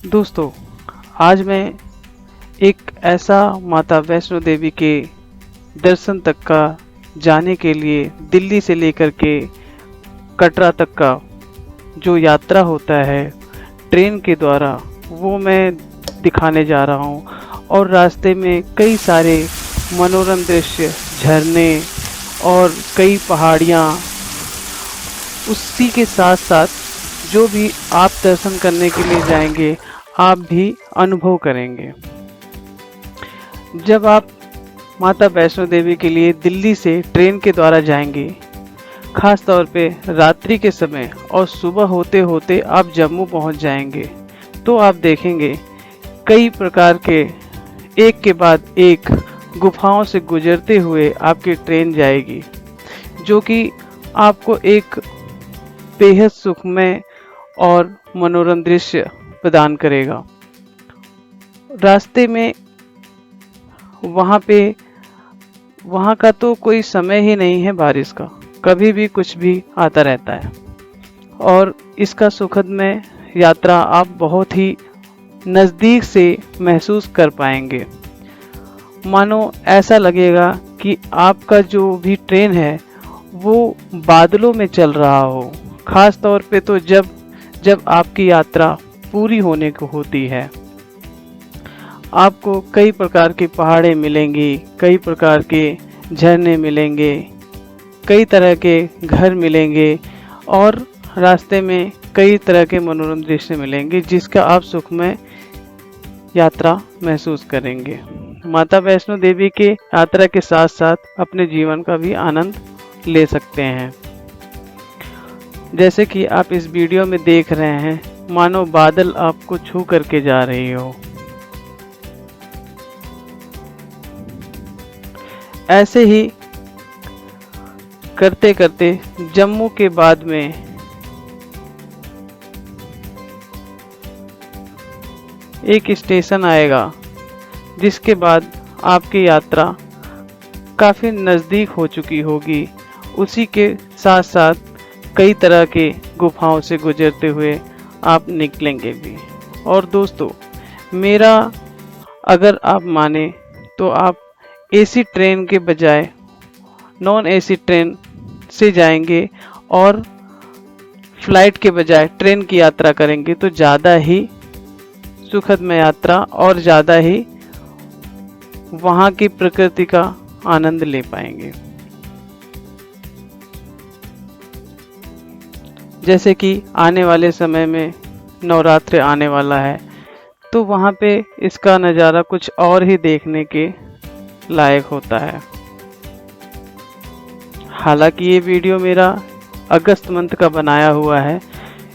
दोस्तों, आज मैं एक ऐसा माता वैष्णो देवी के दर्शन तक का जाने के लिए दिल्ली से लेकर के कटरा तक का जो यात्रा होता है ट्रेन के द्वारा, वो मैं दिखाने जा रहा हूँ। और रास्ते में कई सारे मनोरम दृश्य, झरने और कई पहाड़ियाँ, उसी के साथ साथ जो भी आप दर्शन करने के लिए जाएंगे आप भी अनुभव करेंगे। जब आप माता वैष्णो देवी के लिए दिल्ली से ट्रेन के द्वारा जाएंगे, खास तौर पे रात्रि के समय और सुबह होते होते आप जम्मू पहुंच जाएंगे, तो आप देखेंगे कई प्रकार के एक के बाद एक गुफाओं से गुजरते हुए आपकी ट्रेन जाएगी, जो कि आपको एक बेहद सुखमय और मनोरम दृश्य प्रदान करेगा। रास्ते में वहाँ का तो कोई समय ही नहीं है बारिश का, कभी भी कुछ भी आता रहता है। और इसका सुखदमय यात्रा आप बहुत ही नज़दीक से महसूस कर पाएंगे। मानो ऐसा लगेगा कि आपका जो भी ट्रेन है वो बादलों में चल रहा हो। खास तौर पे तो जब आपकी यात्रा पूरी होने को होती है, आपको कई प्रकार की पहाड़ें मिलेंगी, कई प्रकार के झरने मिलेंगे, कई तरह के घर मिलेंगे और रास्ते में कई तरह के मनोरम दृश्य मिलेंगे, जिसका आप सुखमय यात्रा महसूस करेंगे। माता वैष्णो देवी के यात्रा के साथ साथ अपने जीवन का भी आनंद ले सकते हैं। जैसे कि आप इस वीडियो में देख रहे हैं, मानो बादल आपको छू करके जा रही हो। ऐसे ही करते करते जम्मू के बाद में एक स्टेशन आएगा, जिसके बाद आपकी यात्रा काफ़ी नज़दीक हो चुकी होगी। उसी के साथ साथ कई तरह के गुफाओं से गुजरते हुए आप निकलेंगे भी। और दोस्तों, मेरा अगर आप माने तो आप एसी ट्रेन के बजाय नॉन एसी ट्रेन से जाएंगे और फ्लाइट के बजाय ट्रेन की यात्रा करेंगे तो ज़्यादा ही सुखदमय यात्रा और ज़्यादा ही वहाँ की प्रकृति का आनंद ले पाएंगे। जैसे कि आने वाले समय में नवरात्रि आने वाला है, तो वहाँ पे इसका नज़ारा कुछ और ही देखने के लायक होता है। हालांकि ये वीडियो मेरा अगस्त मंथ का बनाया हुआ है,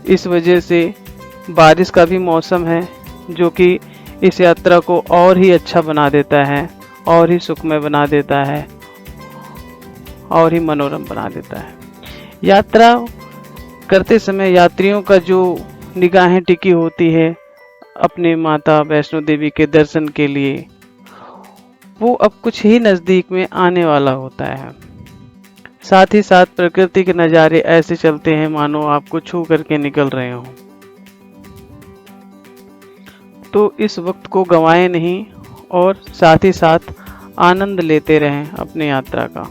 इस वजह से बारिश का भी मौसम है, जो कि इस यात्रा को और ही अच्छा बना देता है, और ही सुखमय बना देता है, और ही मनोरम बना देता है। यात्रा करते समय यात्रियों का जो निगाहें टिकी होती है अपने माता वैष्णो देवी के दर्शन के लिए, वो अब कुछ ही नज़दीक में आने वाला होता है। साथ ही साथ प्रकृति के नज़ारे ऐसे चलते हैं मानो आपको छू करके निकल रहे हों। तो इस वक्त को गंवाएं नहीं और साथ ही साथ आनंद लेते रहें अपनी यात्रा का।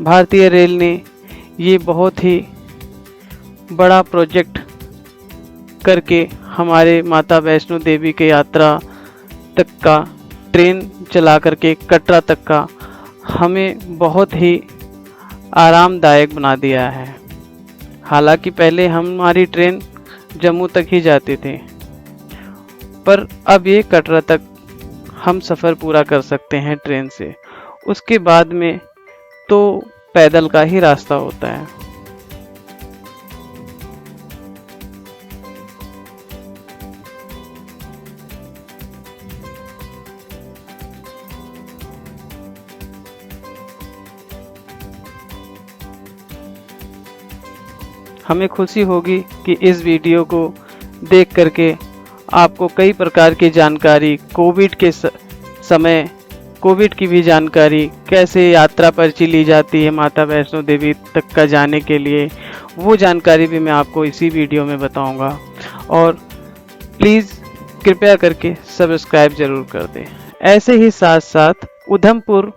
भारतीय रेल ने ये बहुत ही बड़ा प्रोजेक्ट करके हमारे माता वैष्णो देवी के यात्रा तक का ट्रेन चला करके कटरा तक का हमें बहुत ही आरामदायक बना दिया है। हालांकि पहले हमारी ट्रेन जम्मू तक ही जाती थी, पर अब ये कटरा तक हम सफ़र पूरा कर सकते हैं ट्रेन से। उसके बाद में तो पैदल का ही रास्ता होता है। हमें खुशी होगी कि इस वीडियो को देख करके आपको कई प्रकार की जानकारी, कोविड के समय कोविड की भी जानकारी, कैसे यात्रा पर्ची ली जाती है माता वैष्णो देवी तक का जाने के लिए, वो जानकारी भी मैं आपको इसी वीडियो में बताऊंगा। और प्लीज़ कृपया करके सब्सक्राइब जरूर कर दें। ऐसे ही साथ साथ उधमपुर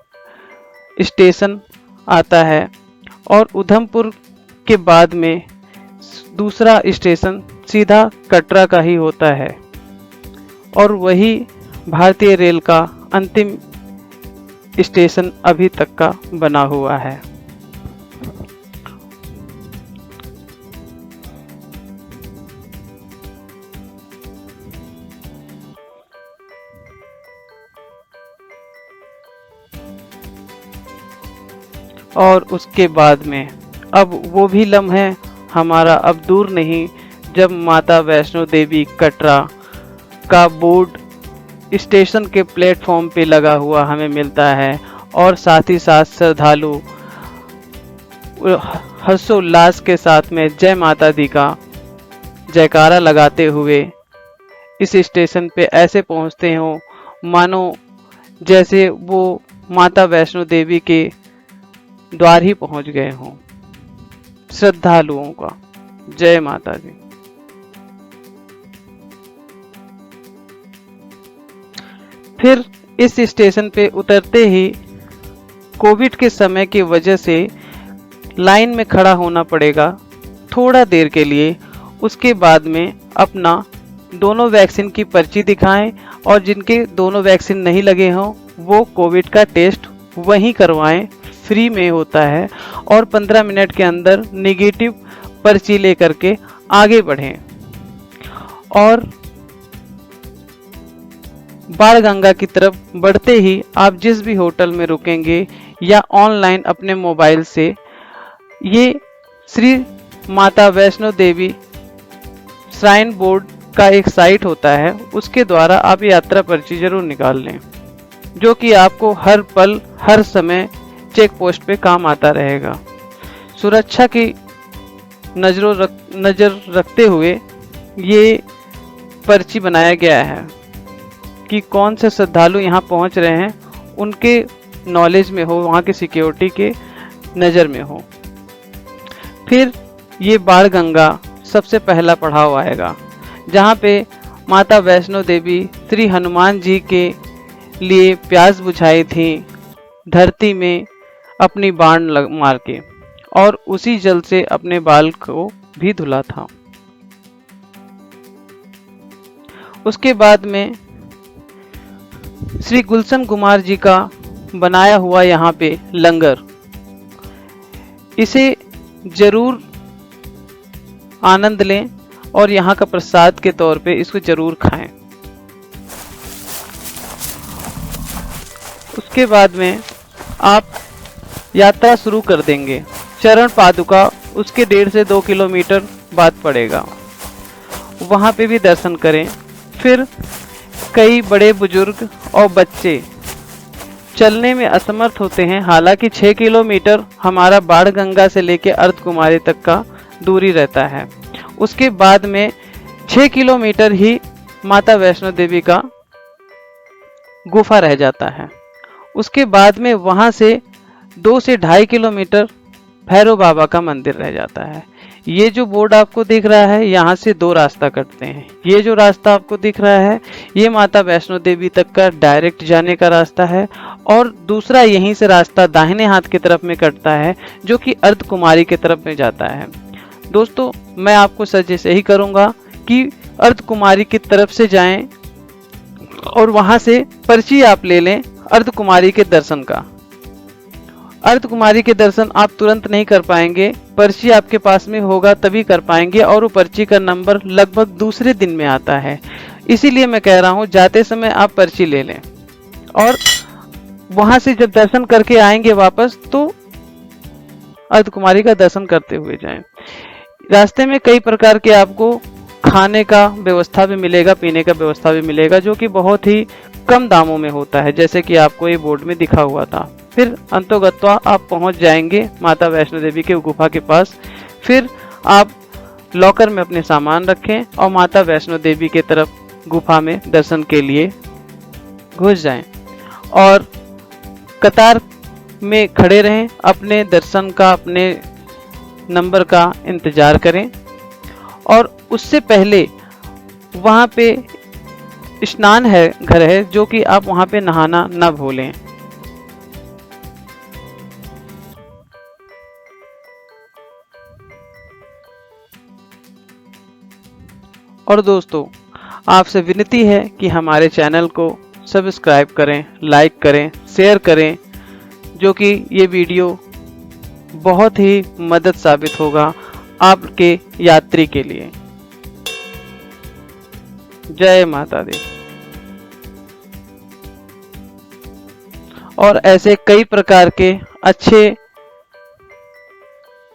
स्टेशन आता है और उधमपुर के बाद में दूसरा स्टेशन सीधा कटरा का ही होता है और वही भारतीय रेल का अंतिम स्टेशन अभी तक का बना हुआ है। और उसके बाद में अब वो भी लम्हे हमारा अब दूर नहीं जब माता वैष्णो देवी कटरा का बोर्ड स्टेशन के प्लेटफॉर्म पे लगा हुआ हमें मिलता है और साथ ही साथ श्रद्धालु हर्षोल्लास के साथ में जय माता दी का जयकारा लगाते हुए इस स्टेशन पे ऐसे पहुंचते हो मानो जैसे वो माता वैष्णो देवी के द्वार ही पहुंच गए हों। श्रद्धालुओं का जय माता दी। फिर इस स्टेशन पे उतरते ही कोविड के समय की वजह से लाइन में खड़ा होना पड़ेगा थोड़ा देर के लिए। उसके बाद में अपना दोनों वैक्सीन की पर्ची दिखाएं और जिनके दोनों वैक्सीन नहीं लगे हों वो कोविड का टेस्ट वहीं करवाएं, फ्री में होता है और 15 मिनट के अंदर नेगेटिव पर्ची लेकर के आगे बढ़ें। और बाणगंगा की तरफ बढ़ते ही आप जिस भी होटल में रुकेंगे या ऑनलाइन अपने मोबाइल से ये श्री माता वैष्णो देवी श्राइन बोर्ड का एक साइट होता है, उसके द्वारा आप यात्रा पर्ची जरूर निकाल लें जो कि आपको हर पल हर समय चेक पोस्ट पे काम आता रहेगा। सुरक्षा की नज़र रखते हुए ये पर्ची बनाया गया है कि कौन से श्रद्धालु यहाँ पहुँच रहे हैं उनके नॉलेज में हो, वहाँ की सिक्योरिटी के नज़र में हो। फिर ये बाणगंगा सबसे पहला पड़ाव आएगा जहाँ पे माता वैष्णो देवी श्री हनुमान जी के लिए प्यास बुझाई थी धरती में अपनी बाण मार के और उसी जल से अपने बाल को भी धुला था। उसके बाद में श्री गुलशन कुमार जी का बनाया हुआ यहाँ पे लंगर, इसे जरूर आनंद लें और यहाँ का प्रसाद के तौर पे इसको जरूर खाएं। उसके बाद में आप यात्रा शुरू कर देंगे। चरण पादुका उसके 1.5 से 2 किलोमीटर बाद पड़ेगा, वहाँ पे भी दर्शन करें। फिर कई बड़े बुजुर्ग और बच्चे चलने में असमर्थ होते हैं, हालांकि 6 किलोमीटर हमारा बाणगंगा से लेकर अर्धकुमारी तक का दूरी रहता है। उसके बाद में 6 किलोमीटर ही माता वैष्णो देवी का गुफा रह जाता है। उसके बाद में वहां से 2 से 2.5 किलोमीटर भैरव बाबा का मंदिर रह जाता है। ये जो बोर्ड आपको दिख रहा है यहाँ से 2 रास्ता कटते हैं। ये जो रास्ता आपको दिख रहा है ये माता वैष्णो देवी तक का डायरेक्ट जाने का रास्ता है और दूसरा यहीं से रास्ता दाहिने हाथ की तरफ में कटता है जो कि अर्धकुमारी की तरफ में जाता है। दोस्तों मैं आपको सजेस्ट यही करूँगा कि अर्धकुमारी की तरफ से जाएं और वहाँ से पर्ची आप ले लें अर्धकुमारी के दर्शन का। अर्धकुमारी के दर्शन आप तुरंत नहीं कर पाएंगे, पर्ची आपके पास में होगा तभी कर पाएंगे और वो पर्ची का नंबर लगभग दूसरे दिन में आता है। इसीलिए मैं कह रहा हूँ जाते समय आप पर्ची ले लें और वहां से जब दर्शन करके आएंगे वापस तो अर्धकुमारी का दर्शन करते हुए जाएं। रास्ते में कई प्रकार के आपको खाने का व्यवस्था भी मिलेगा, पीने का व्यवस्था भी मिलेगा जो कि बहुत ही कम दामों में होता है, जैसे कि आपको ये बोर्ड में दिखा हुआ था। फिर अंतोगत्वा आप पहुंच जाएंगे माता वैष्णो देवी के गुफा के पास। फिर आप लॉकर में अपने सामान रखें और माता वैष्णो देवी के तरफ गुफा में दर्शन के लिए घुस जाएं और कतार में खड़े रहें। अपने दर्शन का, अपने नंबर का इंतजार करें और उससे पहले वहाँ पे स्नान है घर है, जो कि आप वहाँ पे नहाना न भूलें। और दोस्तों, आपसे विनती है कि हमारे चैनल को सब्सक्राइब करें, लाइक करें, शेयर करें, जो कि ये वीडियो बहुत ही मदद साबित होगा आपके यात्री के लिए। जय माता दी। और ऐसे कई प्रकार के अच्छे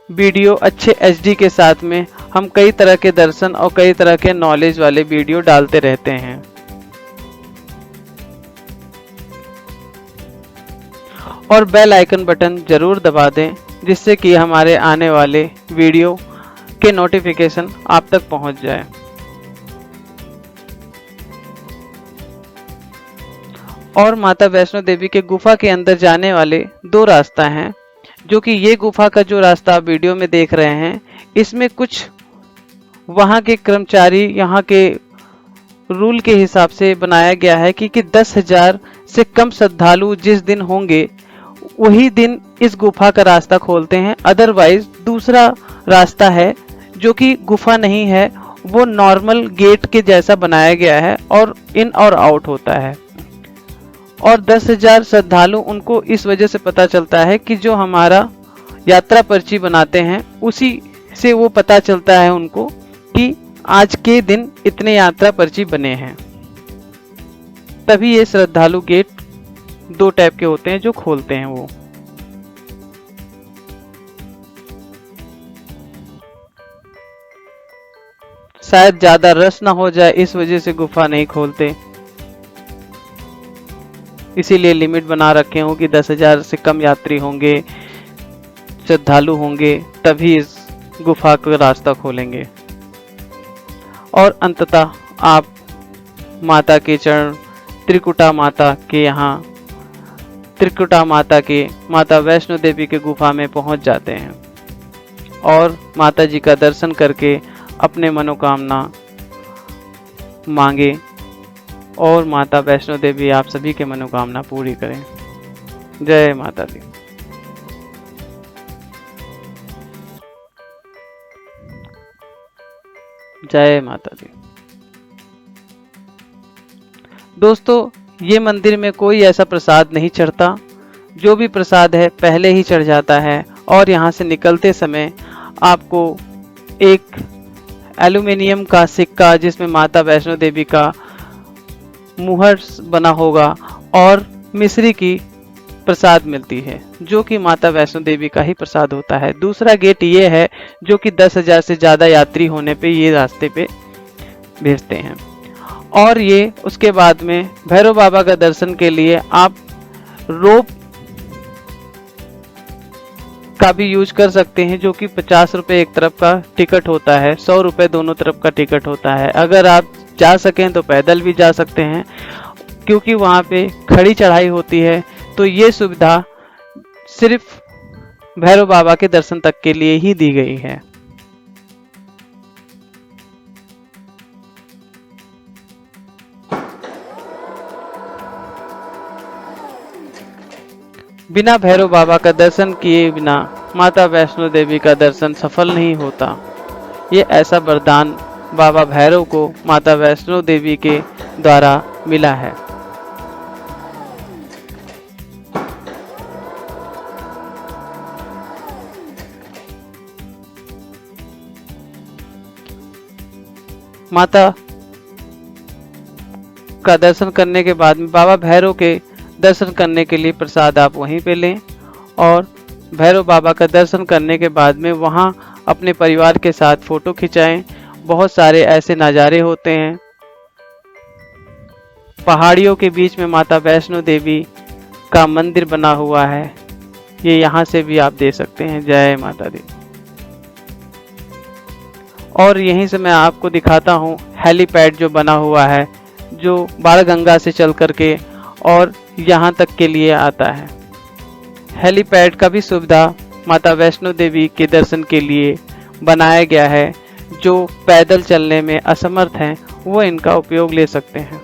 वीडियो, अच्छे एचडी के साथ में हम कई तरह के दर्शन और कई तरह के नॉलेज वाले वीडियो डालते रहते हैं। और बेल आइकन बटन जरूर दबा दें, जिससे कि हमारे आने वाले वीडियो के नोटिफिकेशन आप तक पहुंच जाए। और माता वैष्णो देवी के गुफा के अंदर जाने वाले 2 रास्ता हैं, जो कि ये गुफा का जो रास्ता आप वीडियो में देख रहे हैं, इसमें कुछ वहाँ के कर्मचारी, यहाँ के रूल के हिसाब से बनाया गया है कि 10,000 से कम श्रद्धालु जिस दिन होंगे वही दिन इस गुफा का रास्ता खोलते हैं। अदरवाइज दूसरा रास्ता है जो कि गुफा नहीं है, वो नॉर्मल गेट के जैसा बनाया गया है और इन और आउट होता है। और 10,000 श्रद्धालु उनको इस वजह से पता चलता है कि जो हमारा यात्रा पर्ची बनाते हैं उसी से वो पता चलता है उनको कि आज के दिन इतने यात्रा पर्ची बने हैं। तभी ये श्रद्धालु गेट 2 टाइप के होते हैं जो खोलते हैं। वो शायद ज्यादा रश ना हो जाए, इस वजह से गुफा नहीं खोलते, इसीलिए लिमिट बना रखे हो कि 10,000 से कम यात्री होंगे, श्रद्धालु होंगे, तभी इस गुफा का रास्ता खोलेंगे। और अंततः आप माता के चरण त्रिकुटा माता के यहाँ, त्रिकुटा माता के माता वैष्णो देवी के गुफा में पहुंच जाते हैं और माता जी का दर्शन करके अपने मनोकामना मांगे और माता वैष्णो देवी आप सभी के मनोकामना पूरी करें। जय माता दी। जय माता दी। दोस्तों, ये मंदिर में कोई ऐसा प्रसाद नहीं चढ़ता, जो भी प्रसाद है पहले ही चढ़ जाता है। और यहाँ से निकलते समय आपको एक एल्युमिनियम का सिक्का, जिसमें माता वैष्णो देवी का मुहर बना होगा, और मिश्री की प्रसाद मिलती है, जो कि माता वैष्णो देवी का ही प्रसाद होता है। दूसरा गेट ये है जो कि 10,000 से ज़्यादा यात्री होने पे ये रास्ते पे भेजते हैं। और ये उसके बाद में भैरव बाबा का दर्शन के लिए आप रोप का भी यूज कर सकते हैं, जो कि 50 रुपये एक तरफ का टिकट होता है, 100 रुपये दोनों तरफ का टिकट होता है। अगर आप जा सकें तो पैदल भी जा सकते हैं, क्योंकि वहाँ पे खड़ी चढ़ाई होती है। तो ये सुविधा सिर्फ भैरव बाबा के दर्शन तक के लिए ही दी गई है। बिना भैरव बाबा का दर्शन किए बिना माता वैष्णो देवी का दर्शन सफल नहीं होता। ये ऐसा वरदान बाबा भैरव को माता वैष्णो देवी के द्वारा मिला है। माता का दर्शन करने के बाद में बाबा भैरव के दर्शन करने के लिए प्रसाद आप वहीं पे लें, और भैरव बाबा का दर्शन करने के बाद में वहाँ अपने परिवार के साथ फोटो खिंचाएं। बहुत सारे ऐसे नज़ारे होते हैं। पहाड़ियों के बीच में माता वैष्णो देवी का मंदिर बना हुआ है, ये यहाँ से भी आप दे सकते हैं। जय माता दी। और यहीं से मैं आपको दिखाता हूँ हेलीपैड जो बना हुआ है, जो बाणगंगा से चल करके और यहाँ तक के लिए आता है। हेलीपैड का भी सुविधा माता वैष्णो देवी के दर्शन के लिए बनाया गया है, जो पैदल चलने में असमर्थ हैं वो इनका उपयोग ले सकते हैं।